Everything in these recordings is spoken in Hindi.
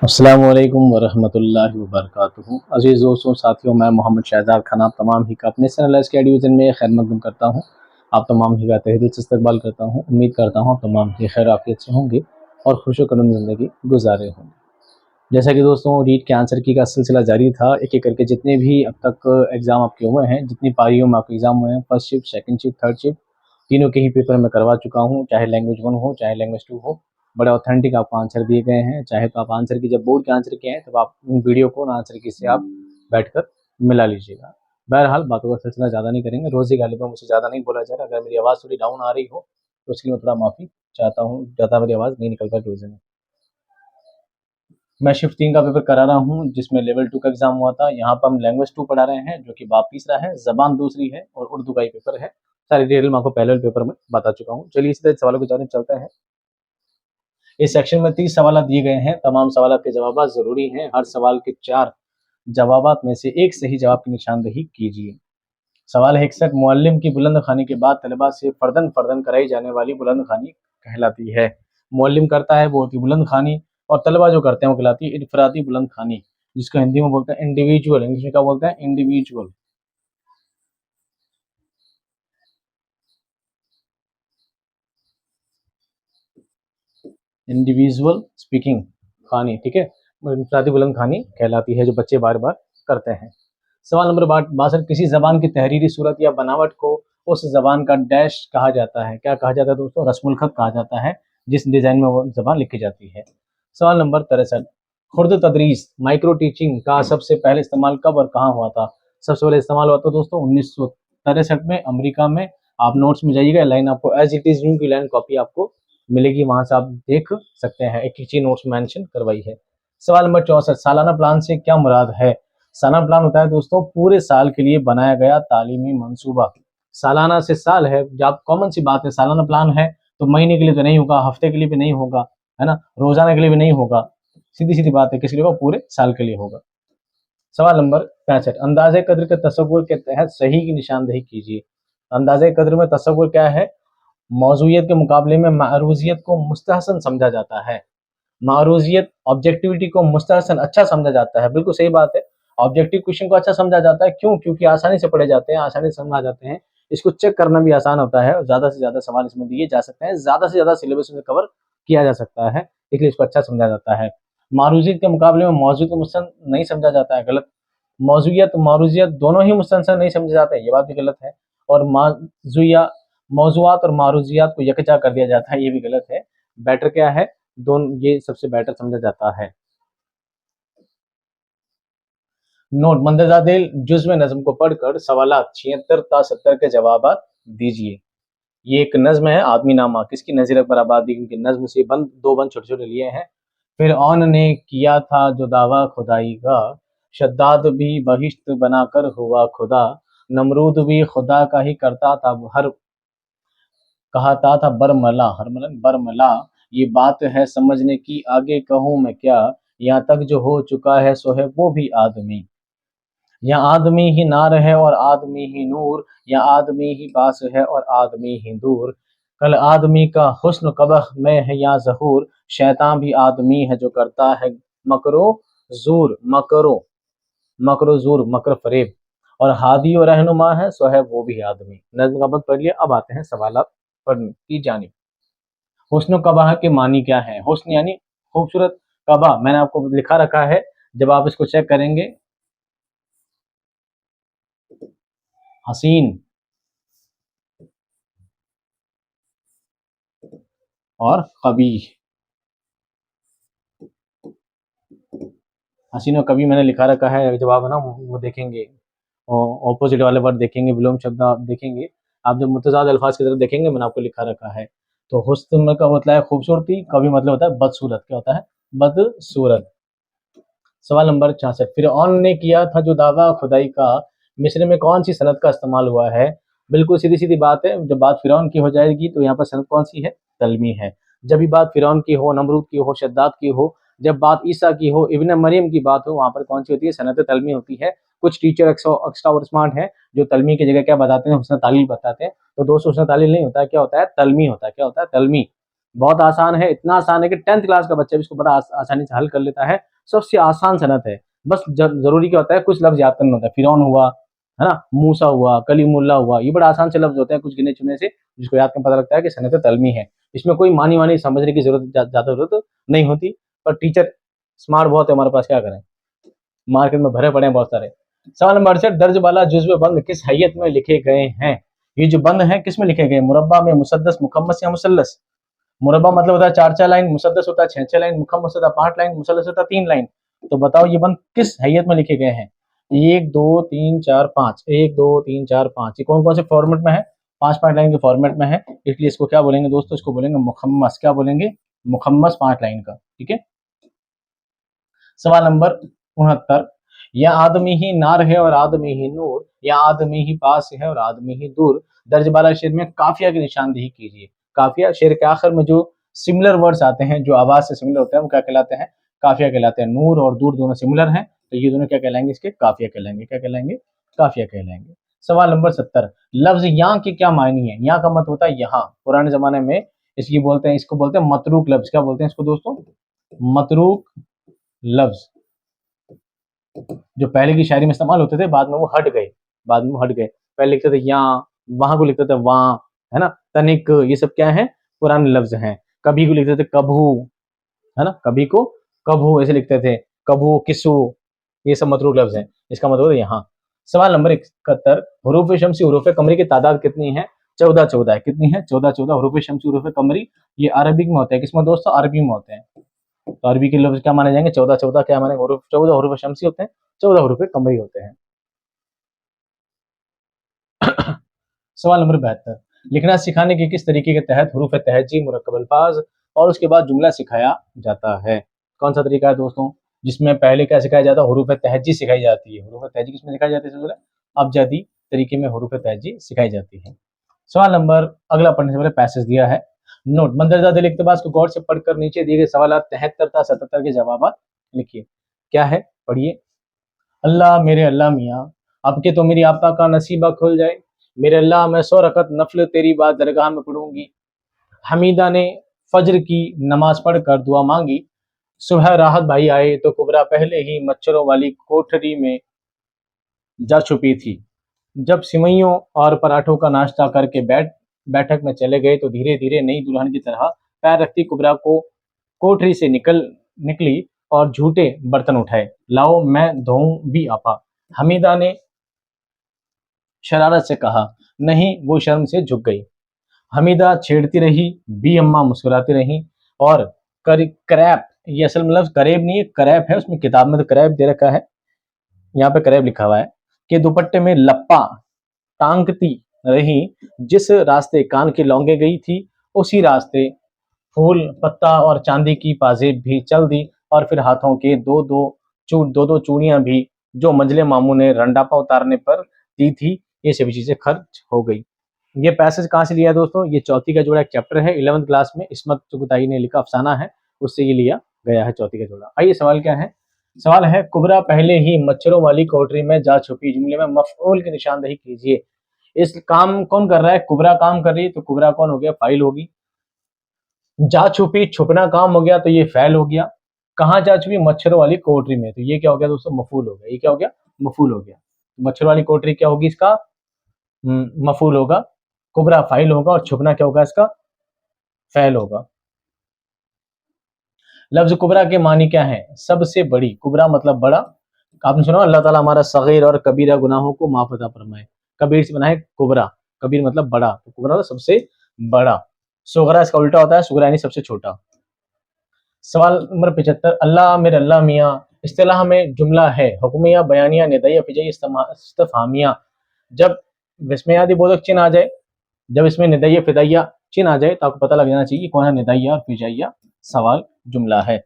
अस्सलाम वालेकुम वरहमतुल्लाहि वबरकातुहू। अज़ीज़ दोस्तों साथियों, मैं मोहम्मद शहजाद खान आप तमाम ही का अपने चैनल एस के डिवीज़न में खैर मकदम करता हूँ। आप तमाम ही का तहे दिल से इस्तकबाल करता हूँ। उम्मीद करता हूँ आप तमाम ही खैर आफियत से होंगे और खुश करूम ज़िंदगी गुजारे होंगे। जैसा कि दोस्तों रीट के आंसर की का सिलसिला जारी था, एक एक करके जितने भी अब तक एग्ज़ाम आपके हुए हैं, जितनी पारियों में आपके एग्ज़ाम हुए हैं, first shift, second shift, third shift, तीनों के ही पेपर मैं करवा चुका हूँ। चाहे लैंग्वेज 1 हो, चाहे लैंग्वेज 2 हो, बड़े ऑथेंटिक आपको आंसर दिए गए हैं। चाहे तो आप आंसर की जब बोर्ड के आंसर किए हैं तब आप उन वीडियो को आंसर की से आप बैठकर मिला लीजिएगा। बहरहाल बातों का सिलसिला ज़्यादा नहीं करेंगे, रोज़ी गालिबा मुझसे ज़्यादा नहीं बोला जा रहा। अगर मेरी आवाज़ थोड़ी डाउन आ रही हो तो उसके लिए मैं थोड़ा माफ़ी चाहता हूँ, ज़्यादा मेरी आवाज़ नहीं निकल पाई रोज़े में। मैं शिफ्ट 3 का पेपर करा रहा हूँ, जिसमें लेवल 2 का एग्जाम हुआ था। यहाँ पर हम लैंग्वेज 2 पढ़ा रहे हैं, जो कि बाब तीसरा है, ज़बान दूसरी है और उर्दू का ही पेपर है। सारी डिटेल मैं आपको पहले वाले पेपर में बता चुका हूँ। चलिए इसी तरह सवालों की जानब चलते हैं। इस सेक्शन में 30 सवाल दिए गए हैं। तमाम सवाल के जवाब ज़रूरी हैं। हर सवाल के 4 जवाबात में से एक सही जवाब की निशानदही कीजिए। सवाल है 61, मुअल्लिम की बुलंद खानी के बाद तलबा से फर्दन फर्दन कराई जाने वाली बुलंद खानी कहलाती है। मुअल्लिम करता है वो होती है बुलंद खानी, और तलबा जो करते हैं वो कहलाती है इनफरादी बुलंद खानी, जिसको हिंदी में बोलते हैं इंडिविजुअल। इंग्लिश में क्या बोलते हैं? इंडिविजुअल। इंडिविजुअल स्पीकिंग खानी, ठीक है। इनफरादी बुलंद खानी कहलाती है, जो बच्चे बार बार करते हैं। सवाल नंबर 62, किसी जबान की तहरीरी सूरत या बनावट को उस जबान का डैश कहा जाता है। क्या कहा जाता है दोस्तों? रस्मुल खत कहा जाता है, जिस डिजाइन में वो जबान लिखी जाती है। सवाल नंबर 63, खुर्द तदरीस माइक्रो टीचिंग का सबसे पहले इस्तेमाल कब और कहाँ हुआ था? सबसे पहले इस्तेमाल हुआ था दोस्तों 1963 में, अमेरिका में। आप नोट्स में जाइएगा, लाइन आपको एज इट इज की लाइन कॉपी आपको मिलेगी, वहां से आप देख सकते हैं। एक एक चीज नोट्स में मेंशन करवाई है। सवाल नंबर 64, सालाना प्लान से क्या मुराद है? सालाना प्लान होता है दोस्तों पूरे साल के लिए बनाया गया तालीमी मंसूबा। सालाना से साल है, जब कॉमन सी बात है, सालाना प्लान है तो महीने के लिए तो नहीं होगा, हफ्ते के लिए भी नहीं होगा, है ना, रोजाना के लिए भी नहीं होगा। सीधी सीधी बात है, किस लिए होगा? पूरे साल के लिए होगा। सवाल नंबर 65, अंदाजे कद्र के तस्वुर के तहत सही की निशानदेही कीजिए। अंदाजे कद्र में तस्वुर क्या है? मौजूयत के मुकाबले में मारूजियत को मुस्तहसन समझा जाता है। मारूजियत ऑब्जेक्टिविटी को मुस्तहसन अच्छा समझा जाता है, बिल्कुल सही बात है। ऑब्जेक्टिव क्वेश्चन को अच्छा समझा जाता है, क्यों? क्योंकि आसानी से पढ़े जाते हैं, आसानी से समझ जाते हैं। इसको चेक करना भी आसान होता है, ज्यादा से ज्यादा सवाल इसमें दिए जा सकते हैं, ज्यादा से ज्यादा सिलेबस में कवर किया जा सकता है, इसलिए इसको अच्छा समझा जाता है। मारूजियत के मुकाबले में मौजूद को मुस्तहसन नहीं समझा जाता है, गलत। मौजूयत मारूजियत दोनों ही मुस्तहसन नहीं समझे जाते हैं, ये बात भी गलत है। और माजुया मौजुआत और मारूजियात को यकजा कर दिया जाता है, ये भी गलत है। बेटर क्या है? दोनों, ये सबसे बेटर समझा जाता है। नोट, मंदरजा दिल जुज़्व नज़्म को पढ़कर सवालात 76 ता 70 के जवाबात दीजिए। ये एक नज़्म है, आदमी नामा, किसकी? नज़ीर अकबर आबादी की नज़्म से बंद, दो बंद छोटे छोटे लिए हैं। फिरऔन ने किया था जो दावा खुदाई का, शद्दाद भी बहिश्त बनाकर हुआ खुदा, नमरूद भी खुदा का ही करता था हर, कहता था बरमला, हरमलन बरमला। ये बात है समझने की, आगे कहूँ मैं क्या, यहाँ तक जो हो चुका है सो है वो भी आदमी। या आदमी ही नार है और आदमी ही नूर, या आदमी ही बास है और आदमी ही दूर। कल आदमी का हुस्न कबह में है या ज़हूर, शैतान भी आदमी है जो करता है मकरो जूर, मकरो जूर, मकर फरेब। और हादी और रहनुमा है सो है वो भी आदमी। नज़्म का बंद पढ़ लिया, अब आते हैं सवाल पढ़ने की जानिब। हुस्न कबा के मानी क्या है? हुस्न यानी खूबसूरत, कबा मैंने आपको लिखा रखा है, जब आप इसको चेक करेंगे, हसीन और कबीह। हसीन और कबीह मैंने लिखा रखा है, जब आप है ना वो देखेंगे, ऑपोजिट वाले वर्ड देखेंगे, विलोम शब्द आप देखेंगे, आप जब मुतज़ाद अल्फाज की तरफ देखेंगे, मैंने आपको लिखा रखा है। तो हुस्न का मतलब है खूबसूरती, कभी मतलब होता है बदसूरत। क्या होता है? बदसूरत। सवाल नंबर 66, फिरऔन ने किया था जो दावा खुदाई का, मिस्र में कौन सी सनद का इस्तेमाल हुआ है? बिल्कुल सीधी सीधी बात है, जब बात फिरौन की हो जाएगी तो यहाँ पर सनद कौन सी है? तलमी है। जब भी बात फिरौन की हो, नमरूद की हो, शद्दाद की हो, जब बात ईसा की हो, इब्न मरियम की बात हो, वहां पर कौन सी होती है? सनद तलमी होती है। कुछ टीचर एक्स्ट्रा और स्मार्ट है, जो तलमी की जगह क्या बताते हैं? हुस्न तालील बताते हैं। तो दोस्तों हुस्न तालील नहीं होता है, क्या होता है? तलमी होता है। क्या होता है? तलमी। बहुत आसान है, इतना आसान है कि 10th क्लास का बच्चा भी इसको बड़ा आसानी से हल कर लेता है। सबसे आसान सनत है। बस जरूरी क्या होता है, कुछ लफ्ज याद करना होता है। फिरौन हुआ, है ना, मूसा हुआ, कलीमुल्ला हुआ, ये बड़ा आसान से लफ्ज होते हैं, कुछ गिने चुने से, जिसको याद कर पता लगता है कि सनत तलमी है। इसमें कोई मानी वानी समझने की जरूरत ज्यादा जरूरत नहीं होती। पर टीचर स्मार्ट बहुत है हमारे पास, क्या करें, मार्केट में भरे पड़े हैं बहुत सारे। सवाल नंबर 68, दर्ज वाला जुज्व बंद किस हैयत में लिखे गए हैं? ये जो बंद है किस में लिखे गए? मुरब्बा में, मुसद्दस, मुखम्मस या मुसल्लस? मुरब्बा मतलब होता है 4-4 लाइन, मुसद्दस होता है 6-6 लाइन, मुखम्मस होता है 5 लाइन, मुसल्लस होता है 3 लाइन। तो बताओ ये बंद किस हैयत में लिखे गए हैं? 1 2 3 4 5, 1 2 3 4 5, ये कौन कौन से फॉर्मेट में है? 5-5 लाइन के फॉर्मेट में है, इसलिए इसको क्या बोलेंगे दोस्तों? इसको बोलेंगे मुखम्मस। क्या बोलेंगे? मुखम्मस 5 लाइन का। ठीक है। सवाल नंबर 69, या आदमी ही नार है और आदमी ही नूर, या आदमी ही पास है और आदमी ही दूर, दर्ज वाला शेर में काफिया की निशानदेही कीजिए। काफिया शेर के आखिर में जो सिमिलर वर्ड्स आते हैं, जो आवाज से सिमिलर होते हैं, वो क्या कहलाते हैं? काफिया कहलाते हैं। नूर और दूर दोनों सिमिलर हैं, तो ये दोनों क्या कहलाएंगे? इसके काफिया कहलाएंगे। क्या कहलाएंगे? काफिया कहलाएंगे। सवाल नंबर 70, लफ्ज यहाँ की क्या मायनी है? यहाँ का मतलब होता है यहाँ। पुराने जमाने में इसकी बोलते हैं, इसको बोलते हैं मतरूक लफ्ज। क्या बोलते हैं इसको दोस्तों? मतरूक लफ्ज। जो पहले की शायरी में इस्तेमाल होते थे, बाद में वो हट गए। बाद में वो हट गए। पहले लिखते थे यहाँ, वहां को लिखते थे वहां, है ना। तनिक, ये सब क्या है? पुराने लफ्ज हैं। कभी को लिखते थे कभू, है ना, कभी को कभू ऐसे लिखते थे। कभू, किसु, ये सब मतरूक लफ्ज हैं। इसका मतलब है यहाँ। सवाल नंबर 71, हरूफ शम्सी हरूफ कमरी की तादाद कितनी है? 14 है। कितनी है? 14 हरूफ शम्सी हरूफ कमरी। ये अरबिक में होते हैं। किसमें दोस्तों? अरबी में होते हैं। तो अरबी के लफ्ज क्या माने जाएंगे? 14 क्या माने? 14 हरूफ शम्सी होते हैं, 14 हरूफ कमरी होते हैं। सवाल नंबर 72, लिखना सिखाने के किस तरीके के तहत हरूफ तहजी मुरक्कब अल्फाज और उसके बाद जुमला सिखाया जाता है? कौन सा तरीका है दोस्तों? जिसमें पहले क्या सिखाया जाता है? हरूफ तहजी सिखाई जाती है। हरूफ तहजी किसमें सिखाई जाती है? अबजदी तरीके में हरूफ तहजी सिखाई जाती है। सवाल नंबर, अगला पढ़ने से पहले पैसेज दिया है, नोट, मंदरजा दिल इक्तबास को गौर से पढ़कर नीचे दिए गए सवाल 73 था 77 के जवाब लिखिए। क्या है? पढ़िए। अल्लाह मेरे अल्लाह मियाँ, अब के तो मेरी आपा का नसीबा खुल जाए। मेरे अल्लाह, मैं 100 रकत नफल तेरी बात दरगाह में पढ़ूंगी। हमीदा ने फज्र की नमाज पढ़कर दुआ मांगी। सुबह राहत भाई आए तो कुबरा पहले ही मच्छरों वाली कोठरी में जा छुपी थी। जब सिवैयों और पराठों का नाश्ता करके बैठक में चले गए तो धीरे धीरे नई दुल्हन की तरह पैर रखती कुबरा को कोठरी से निकली और झूठे बर्तन उठाए। लाओ मैं धोऊं भी आपा, हमीदा ने शरारत से कहा। नहीं, वो शर्म से झुक गई। हमीदा छेड़ती रही, बी अम्मा मुस्कुराती रही। और करैप, ये असल में लफ्ज करेब नहीं है, करैप है। उसमें किताब में तो करैप दे रखा है, यहाँ पे करैब लिखा हुआ है। कि दुपट्टे में लप्पा टांगती रही। जिस रास्ते कान की लौंगे गई थी, उसी रास्ते फूल पत्ता और चांदी की पाजेब भी चल दी। और फिर हाथों के दो दो चूड़ियां भी जो मंजले मामू ने रंडापा उतारने पर दी थी, ये सभी चीजें खर्च हो गई। ये पैसेज कहाँ से लिया दोस्तों? ये चौथी का जोड़ा एक चैप्टर है, 11th क्लास में इस्मत चुगताई ने लिखा अफसाना है, उससे ये लिया गया है चौथी का जोड़ा। आइए सवाल क्या है? सवाल है, कुबरा पहले ही मच्छरों वाली कोठरी में जा छुपी, जुमले में मफऊल की निशानदेही कीजिए। इस काम कौन कर रहा है? कुबरा काम कर रही है, तो कुबरा कौन हो गया? फाइल होगी। जा छुपी, छुपना काम हो गया, तो ये फैल हो गया। कहाँ जा छुपी? मच्छरों वाली कोठरी में, तो ये क्या हो गया दोस्तों? मफूल हो गया। ये क्या हो गया? मफूल हो गया। मच्छर वाली कोठरी क्या होगी इसका? मफूल होगा। कुबरा फाइल होगा और छुपना क्या होगा इसका? फैल होगा। लफ्ज कुबरा के मानी क्या है? सबसे बड़ी। कुबरा मतलब बड़ा। आपने सुना अल्लाह ताला हमारा सगीर और कबीरा गुनाहों को माफ अता फरमाए। कबीर से बना है कुबरा। कबीर मतलब बड़ा, तो कुबरा मतलब सबसे बड़ा। सुगरा इसका उल्टा होता है, सुगरा यानी सबसे छोटा। सवाल नंबर 75, अल्लाह मेरे अल्लाह मियाँ इस्तिलाह में जुमला है, हुक्मिया, बयानिया, निदाइया, फिजाइया, इस्तिफहामिया। जब विस्मयादि बोधक चिन्ह आ जाए, जब इसमें निदाइया फिदाइया चिन्ह आ जाए, तो आपको पता लग जाना चाहिए कौन है निदाइया और फिजाइया सवाल जुमला है।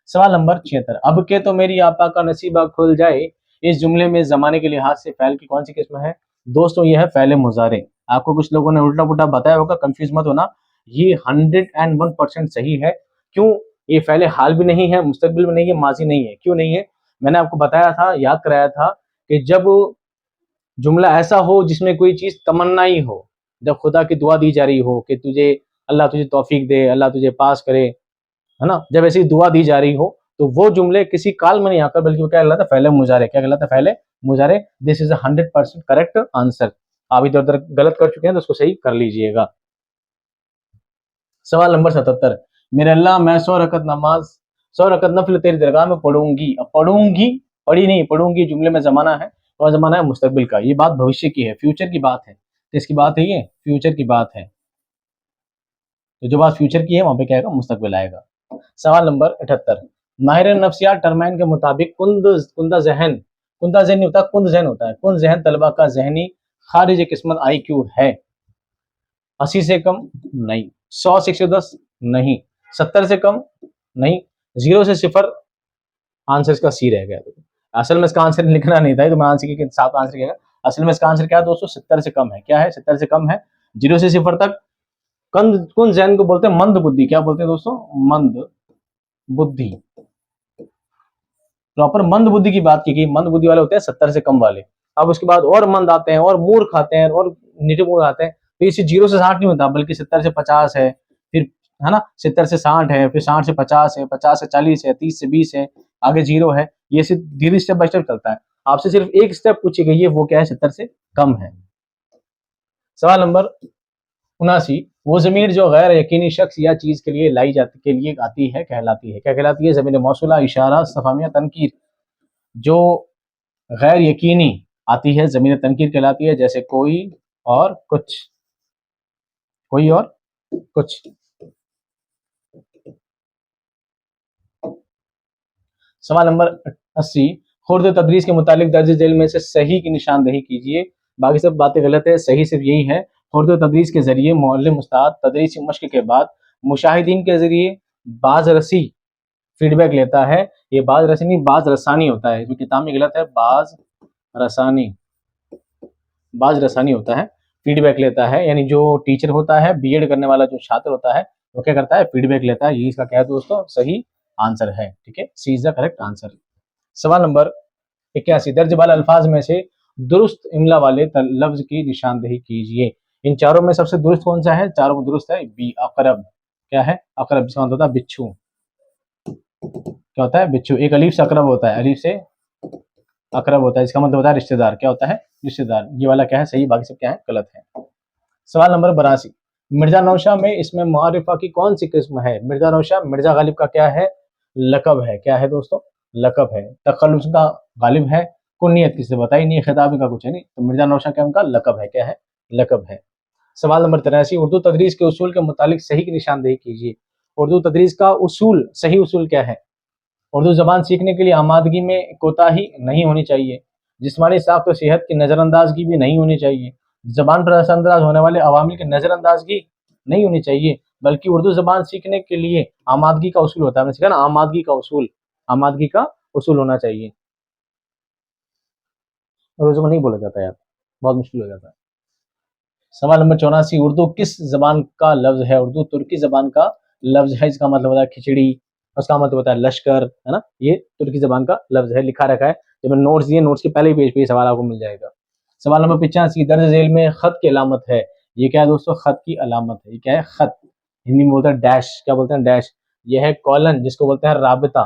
सवाल नंबर 76, अब के तो मेरी आपा का नसीबा खुल जाए, इस जुमले में जमाने के लिहाज से फैल की कौन सी किस्म है? दोस्तों ये है फैले मुजारे। आपको कुछ लोगों ने उल्टा पुल्टा बताया होगा, कंफ्यूज मत होना, ये 101% सही है। क्यों? ये फैले हाल भी नहीं है, मुस्तकबिल भी नहीं है, माजी नहीं है। क्यों नहीं है? मैंने आपको बताया था, याद कराया था, कि जब जुमला ऐसा हो जिसमें कोई चीज तमन्ना ही हो, जब खुदा की दुआ दी जा रही हो कि तुझे अल्लाह तुझे तौफीक दे, अल्लाह तुझे पास करे, है ना। जब ऐसी दुआ दी जा रही हो तो वो जुमले किसी काल में नहीं आकर, बल्कि वो क्या कहलाता है, फ़ैले मुजारे। क्या कहलाता है? फ़ैले मुजारे। This is 100% correct answer. आप इधर उधर गलत कर चुके हैं तो उसको सही कर लीजिएगा। सवाल नंबर 77, मेरे अल्लाह मैं 100 रकत नमाज 100 रकत नफल तेरी दरगाह में पढ़ूंगी। अब पढ़ूंगी, पढ़ी नहीं, पढ़ूंगी जुमले में जमाना है, और जमाना है मुस्तकबिल का। ये बात भविष्य की है, फ्यूचर की बात है। तो इसकी बात है, ये फ्यूचर की बात है। तो जो बात फ्यूचर की है वहां पे क्या आएगा? मुस्तकबिल आएगा। सवाल नंबर 78, माहिर नफ्सियात टर्माइन के मुताबिक कुंदा जहन, कुंदा जहन नहीं होता, कुंद जहन होता है। कुंद जहन तलबा का जहनी खारिज किस्मत IQ है 80 से कम नहीं, 100 से 110 नहीं, 70 से कम नहीं, 0 से 0। आंसर इसका सी रह गया। असल में इसका आंसर लिखना नहीं था, तो मैं आंसर के साथ आंसर किया। असल में इसका आंसर क्या है दोस्तों? 70 से कम है। क्या है? 70 से कम है, 0 से 0 तक। कुन जैन को बोलते हैं मंद बुद्धि। क्या बोलते हैं दोस्तों? मंद बुद्धि। प्रॉपर मंद बुद्धि की बात की गई। मंद बुद्धि वाले होते हैं 70 से कम वाले। अब उसके बाद और मंद आते हैं, और मूर्ख आते हैं, और नीचे मूर्ख आते हैं। तो इसे 0 से 60 नहीं होता, बल्कि 70 से 50 है, फिर है ना, 70 से 60 है, फिर 60 से 50 है, 50 से 40 है, 30 से 20 है, आगे 0 है। ये सिर्फ धीरे स्टेप बाय स्टेप चलता है। आपसे सिर्फ एक स्टेप पूछी गई है, वो क्या है? 70 से कम है। सवाल नंबर 79, वो जमीर जो गैर यकीनी शख्स या चीज के लिए लाई जाती के लिए आती है कहलाती है। क्या कहलाती है? जमीर मौसूला, इशारा, इस्तिफामिया, तनकीर। जो गैर यकीनी आती है जमीन तनकीर कहलाती है, जैसे कोई और कुछ, कोई और कुछ। सवाल नंबर 80, खुर्द तदरीस के मुतालिक दर्ज झेल में से सही की निशानदेही कीजिए। बाकी सब बातें गलत है, सही सिर्फ यही है। खुर्द तदरीस के जरिए मुअल्लिम उस्ताद तदरीस की मश्क के बाद मुशाहिदीन के जरिए बाज रसी फीडबैक लेता है। ये बाज रसी नहीं, बाज रसानी होता है, जो किताब में गलत है। बाज रसानी, बाज रसानी होता है, फीडबैक लेता है। यानी जो टीचर होता है, बीएड करने वाला जो छात्र होता है, वो क्या करता है? फीडबैक लेता है। ये इसका क्या है दोस्तों? सही आंसर है। ठीक है, सी इज द करेक्ट आंसर। सवाल नंबर 81, दर्ज वाले अल्फाज में से दुरुस्त इमला वाले लफ्ज की निशानदेही कीजिए। इन चारों में सबसे दुरुस्त कौन सा है? चारों में दुरुस्त है बी, अकरब। क्या है? अकरब, जिसका मतलब होता है बिच्छू। क्या होता है? बिच्छू। एक अलीफ से अकरब होता है, अलीफ से अकरब होता है, इसका मतलब होता है रिश्तेदार। क्या होता है? रिश्तेदार। ये वाला क्या है? सही, बाकी सब क्या है? गलत है। सवाल नंबर 82, मिर्जा नौशाह में इसमें मुआरिफा की कौन सी किस्म है? मिर्जा नौशाह मिर्जा गालिब का क्या है? लकब है। क्या है दोस्तों? लकब है। तखल्लुस का गालिब है। कुन्नियत किसे बताई नहीं, खिताबी का कुछ है नहीं, तो मिर्जा नौशाह क्या उनका लकब है? क्या है? लकब है। सवाल नंबर 83, उर्दू तदरीस के उसूल के मुतालिक सही की निशानदेही कीजिए। उर्दू तदरीस का उसूल, सही उसूल क्या है? उर्दू जबान सीखने के लिए आमादगी में कोताही नहीं होनी चाहिए। जिस्मानी साख्त और सेहत की नज़रअंदाजगी भी नहीं होनी चाहिए। जबान पर असरअंदाज होने वाले अवामिल की नज़रअंदाजगी नहीं होनी चाहिए, बल्कि उर्दू जबान सीखने के लिए आमादगी का उसूल होता है। हमने सीखा ना, आमादगी का उसूल, आमादगी का उसूल होना चाहिए। और उसको नहीं बोला जाता यार, बहुत मुश्किल हो जाता है। सवाल नंबर 84, उर्दू किस जबान का लफ्ज है? उर्दू तुर्की जबान का लफ्ज है। इसका मतलब होता है खिचड़ी, उसका मतलब होता है लश्कर, है ना। ये तुर्की जबान का लफ्ज है, लिखा रखा है। जब मैंने नोट्स दिए, नोट्स के पहले ही पेज पे सवाल आपको मिल जाएगा। सवाल नंबर 85, दर्ज झेल में खत की अलामत है। ये क्या है दोस्तों? खत की अलामत है। ये क्या है? खत। हिंदी में बोलते हैं डैश। क्या बोलते हैं? डैश। ये है कॉलन, जिसको बोलते हैं राबता।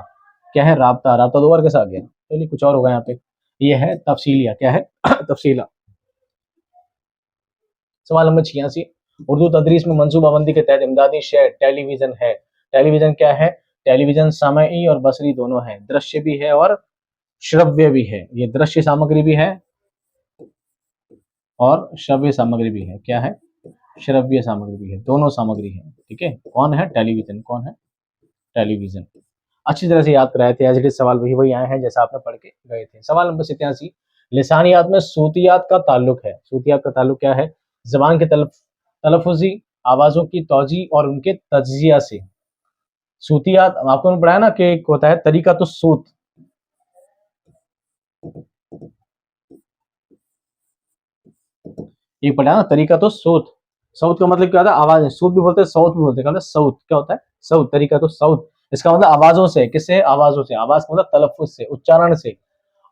क्या है? राबता। राबता दो बार कैसे आ गया? चलिए कुछ और होगा यहाँ पे। ये है तफसीलिया। क्या है? तफसीला। सवाल नंबर 86, उर्दू तदरीस में मनसूबाबंदी के तहत इमदादी शय टेलीविजन है। टेलीविजन क्या है? टेलीविजन समई और बसरी दोनों है, दृश्य भी है और श्रव्य भी है। ये दृश्य सामग्री भी है और श्रव्य सामग्री भी है। क्या है? श्रव्य सामग्री भी है, दोनों सामग्री है। ठीक है, कौन है? टेलीविजन। कौन है? टेलीविजन। अच्छी तरह से याद कराए थे, एज इट इज सवाल वही वही आए हैं जैसा आपने पढ़ के गए थे। सवाल नंबर 87, लिसानियात में सूतियात का ताल्लुक है। सूतियात का ताल्लुक क्या है? जबान के तलफुजी, आवाजों की तौजी और उनके तजिया से। सूतियात आपको पढ़ा है ना कि एक होता है तरीका तो सूत, ये पढ़ा है ना, तरीका तो सूत। साउथ का मतलब क्या होता है? आवाज। सूत भी बोलते हैं, साउथ भी बोलते हैं। क्या होता है? साउथ। क्या होता है? साउथ। तरीका तो साउथ, इसका मतलब आवाजों से। किससे? आवाजों से। आवाज का मतलब तलफुज से, उच्चारण से।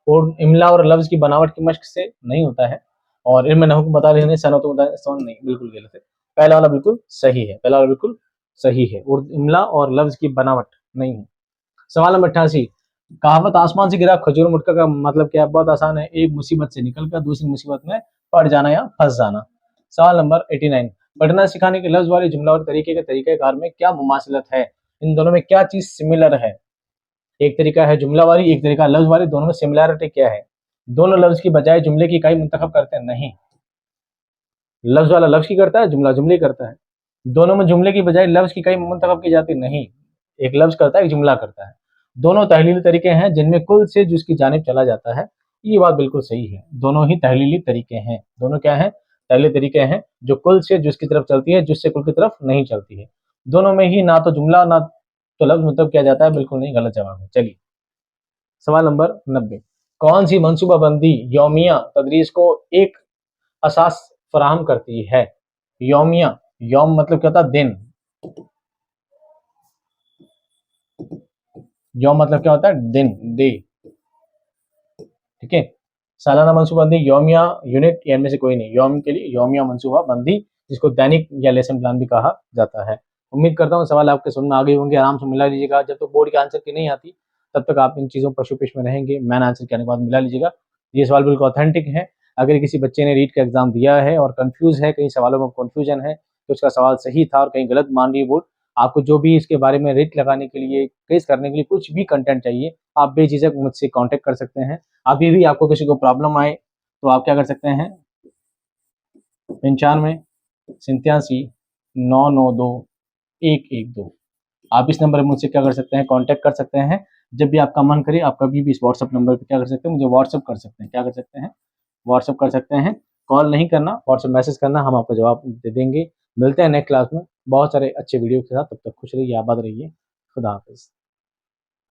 और इमला और लफ्ज की बनावट की मश्क से नहीं होता है। और इनमें नहुक बता रहे हैं, सनत नहीं, बिल्कुल गलत है। पहला वाला बिल्कुल सही है, पहला वाला बिल्कुल सही है। इमला और लफ्ज की बनावट नहीं है। सवाल नंबर 88, कहावत आसमान से गिरा खजूर मुटका का मतलब क्या है? बहुत आसान है, एक मुसीबत से निकलकर दूसरी मुसीबत में पड़ जाना या फंस जाना। सवाल नंबर 89, पढ़ना सिखाने के लफ्ज वाले जुमला और तरीके के तरीकेकार में क्या मुमासिलत है? इन दोनों में क्या चीज सिमिलर है? एक तरीका है जुमला वाली, एक तरीका लफ्ज वाली, दोनों में सिमिलरिटी क्या है? दोनों लफ्ज की बजाय जुमले की इकाई मुंतखब करते हैं? नहीं, लफ्ज वाला लफ्ज की करता है, जुमला जुमले करता है। दोनों में जुमले की बजाय लफ्ज की इकाई मुंतखब की जाती? नहीं, एक लफ्ज करता है, एक जुमला करता है। दोनों तहलीली तरीके हैं जिनमें कुल से जिसकी जानिब चला जाता है। ये बात बिल्कुल सही है, दोनों ही तहलीली तरीके हैं। दोनों क्या है? तहलीली तरीके हैं जो कुल से जिस की तरफ चलती है, जिससे कुल की तरफ नहीं चलती है। दोनों में ही ना तो जुमला ना तो लफ्ज मुंतखब किया जाता है। बिल्कुल नहीं, गलत जवाब है। चलिए सवाल नंबर 90, कौन सी मनसूबाबंदी यौमिया तदरीस को एक असास फराहम करती है? यौमिया, यौम मतलब क्या होता है? दिन। यौम मतलब क्या होता है? दिन, डे। ठीक है, सालाना मनसूबाबंदी, यौमिया, यूनिट, या इनमें से कोई नहीं। यौम के लिए यौमिया मनसूबाबंदी, जिसको दैनिक या लेसन प्लान भी कहा जाता है। उम्मीद करता हूँ सवाल आपके समझ में आ गए होंगे, आराम से मिला लीजिएगा। जब तक बोर्ड के आंसर की नहीं आती तब तक आप इन चीज़ों पर पशु पेश में रहेंगे। मैन आंसर के आने के बाद मिला लीजिएगा। ये सवाल बिल्कुल ऑथेंटिक है। अगर किसी बच्चे ने रीट का एग्जाम दिया है और कंफ्यूज है, कई सवालों में कंफ्यूजन है, तो उसका सवाल सही था और कहीं गलत मान रही है बोर्ड, आपको जो भी इसके बारे में रेट लगाने के लिए, केस करने के लिए कुछ भी कंटेंट चाहिए, आप बेझिझक मुझसे कांटेक्ट कर सकते हैं। अभी भी आपको किसी को प्रॉब्लम आए तो आप क्या कर सकते हैं? 95 87 992 112, आप इस नंबर पर मुझसे क्या कर सकते हैं? कांटेक्ट कर सकते हैं। जब भी आपका मन करे आप कभी भी इस व्हाट्सअप नंबर पर क्या कर सकते हैं? मुझे व्हाट्सअप कर सकते हैं। क्या कर सकते हैं? व्हाट्सअप कर सकते हैं। कॉल नहीं करना, व्हाट्सअप मैसेज करना, हम आपको जवाब दे देंगे। मिलते हैं नेक्स्ट क्लास में बहुत सारे अच्छे वीडियो के साथ। तब तक खुश रहिए, आबाद रहिए। खुदा हाफिज।